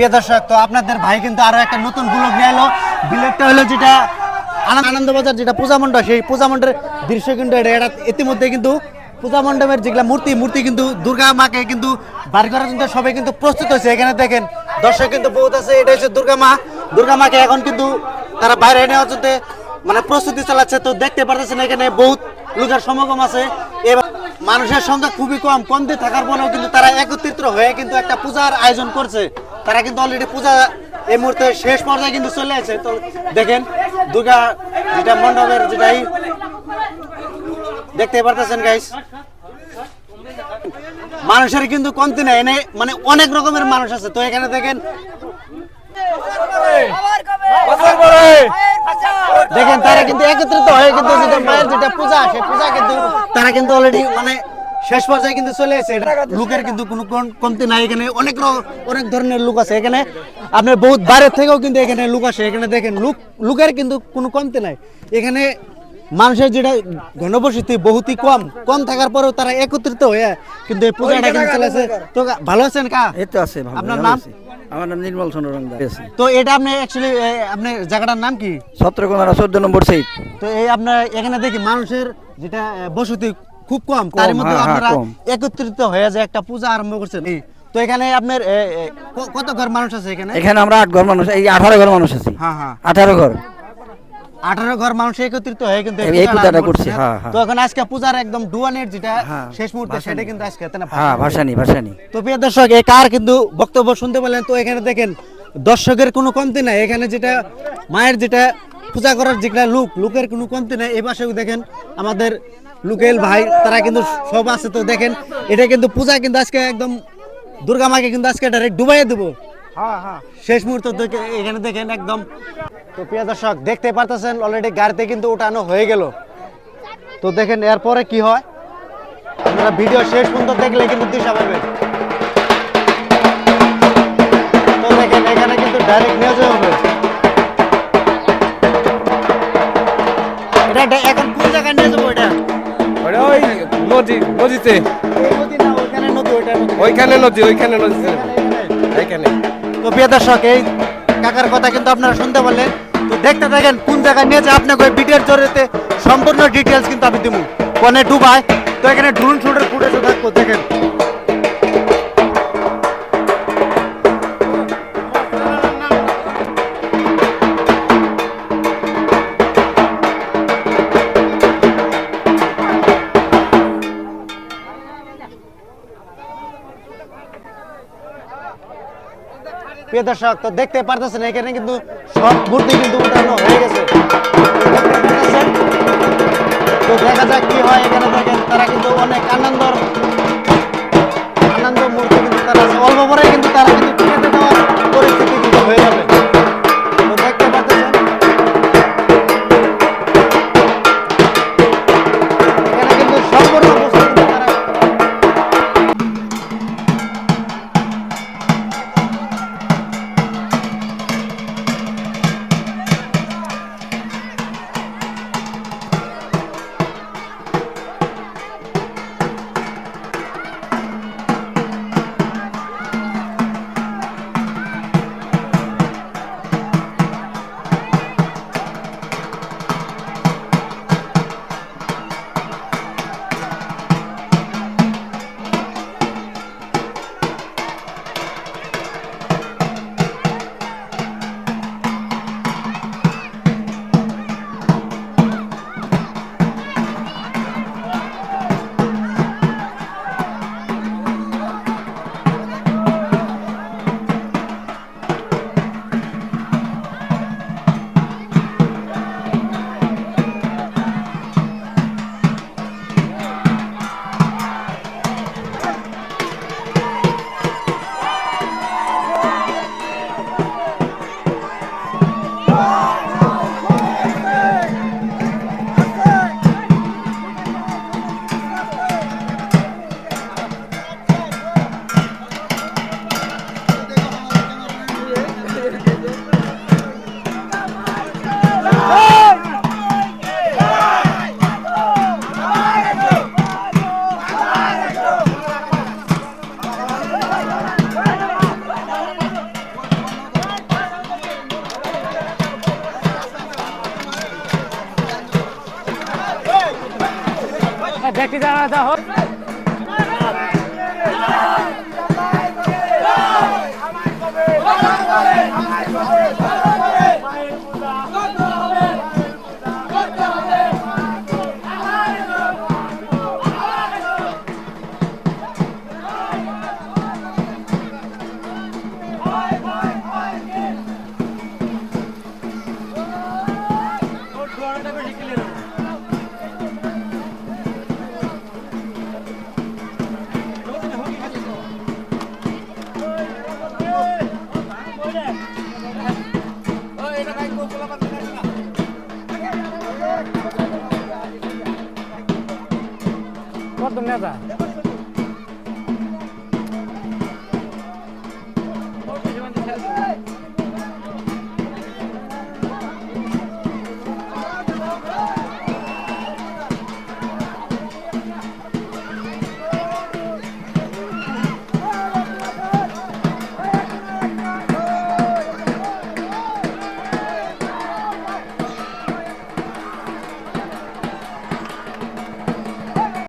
প্রিয় দর্শক, তো আপনাদের ভাই কিন্তু আরো একটা নতুন ব্লগ নিয়ে এলো। ব্লগটা হলো যেটা আনন্দবাজার, যেটা পূজা মণ্ডপ, সেই পূজা মণ্ডপের দৃশ্য কিন্তু এটা ইতিমধ্যে কিন্তু পূজা মণ্ডপের যেগুলা মূর্তি কিন্তু দুর্গা মাকে কিন্তু বার করার জন্য সবাই কিন্তু প্রস্তুত হয়েছে। এখানে দেখেন দর্শক কিন্তু বহুত আছে। এটা হচ্ছে দুর্গা মাকে এখন কিন্তু তারা বাইরে নেওয়ার জন্য মানে প্রস্তুতি চালাচ্ছে। তো দেখতে পারতেছেন এখানে বহুত লোকের সমাগম আছে। এবার মানুষের সংখ্যা খুবই কমতে থাকার পরেও কিন্তু তারা একত্রিত হয়ে কিন্তু একটা পূজার আয়োজন করছে। তারা কিন্তু অলরেডি পূজা এই মুহূর্তে শেষ পর্যায়ে কিন্তু চলে আছে। তো দেখেন দুর্গা যেটা মণ্ডপের যেটাই দেখতে পারতেছেন গাইস, মানুষের কিন্তু কমতি নাই, এনে মানে অনেক রকমের মানুষ আছে। তো এখানে দেখেন তারা কিন্তু একত্রিত হয়ে কিন্তু যেটা মায়ের যেটা পূজা, সেই পূজা কিন্তু তারা কিন্তু অলরেডি মানে শেষ পর্যায়ে কিন্তু চলে এসেছে। লোকের কিন্তু কোনো কমতি নাই, এখানে অনেক ধরনের লোক আছে। এখানে আপনার বহুত বাইরের থেকেও কিন্তু এখানে লোক আসে। এখানে দেখেন লোকের কিন্তু কোনো কমতি নাই। এখানে মানুষের যেটা ঘনবসতি বহুতই কম থাকার পরেও তারা একত্রিত হয়ে কিন্তু এই পূজাটা কিন্তু চলেছে। তো ভালো আছেন কা? এই তো আছে। আপনার নাম? আমার নাম নির্মল চন্দ্র রংদার। তো এটা আপনি অ্যাকচুয়ালি আপনার জায়গাটার নাম কি? ছত্রকোনা 14 নম্বর সাইড। তো এই আপনার এখানে দেখি মানুষের যেটা বসতি খুব কম, তার মধ্যে আপনারা একত্রিত হয়ে যে একটা পূজা আরম্ভ করছেন। তো এখানে আপনার কত ঘর মানুষ আছে এখানে? এখানে আমরা 8 ঘর মানুষ, এই 18 ঘর মানুষ আছি। হ্যাঁ হ্যাঁ, 18 ঘর। 18 ঘর মানুষ একত্রিত হয়ে কিন্তু এই পূজাটা করছে। হ্যাঁ হ্যাঁ। তো এখন আজকে পূজার একদম ডুয়ানের যেটা শেষ মুহূর্তে, সেটা কিন্তু আজকে হ্যাঁ ভাসানি। তো প্রিয় দর্শক, এই কার কিন্তু বক্তব্য শুনতে পেলেন। তো এখানে দেখেন দর্শকের কোনো কমতি নাই। এখানে যেটা মায়ের যেটা পূজা করার যেটা লোকের কোনো কমতি নাই। এই পাশেও দেখেন আমাদের লোকেল ভাই, তারা কিন্তু সব আছে। তো দেখেন এটা কিন্তু পূজা কিন্তু আজকে একদম দুর্গা মাকে কিন্তু আজকে ডাইরেক্ট ডুবাইয়ে দেবো শেষ মুহূর্ত। এখানে দেখেন একদম। তো প্রিয় দর্শক, দেখতে পারতেছেন অলরেডি গাড়িতে কিন্তু ওঠানো হয়ে গেল। তো দেখেন এরপরে কি হয়, আপনারা ভিডিও শেষ পর্যন্ত দেখলে কিন্তু দিশা পাবেন। তো দেখেন এখানে কিন্তু ডাইরেক্ট নিয়ে যাওয়া হবে। এটা এখন কোন জায়গায় নিয়ে যাবো? এটা ওই নদীতে। এই নদী না, ওইখানে নদী, ওইখানে নদী এইখানে। তো প্রিয় দর্শক, এই কাকার কথা কিন্তু আপনারা শুনতে পারলেন। তো দেখতে থাকেন কোন জায়গায় নিয়ে যায় আপনাকে ওই ভিডিওর জরিতে সম্পূর্ণ ডিটেলস কিন্তু আমি দেবো কোনে ডুবায়। তো এখানে ড্রোন শুটের ফুটেজ থাকবো, দেখেন। প্রিয় দর্শক, তো দেখতে পারতেছেন এখানে কিন্তু সব মূর্তি কিন্তু উঠানো হয়ে গেছে। তো দেখা যাক কি হয়। এখানে দেখেন তারা কিন্তু অনেক আনন্দ মূর্তি কিন্তু তারা আছে। অল্প পরে কিন্তু তারা কিন্তু কেটে দেওয়ার পরিস্থিতি কিন্তু হয়ে যাবে। তো দেখতে পাচ্ছেন এখানে কিন্তু সম্পূর্ণ বস্তু কিন্তু তারা দেখি যারা যা হোক কত নেতা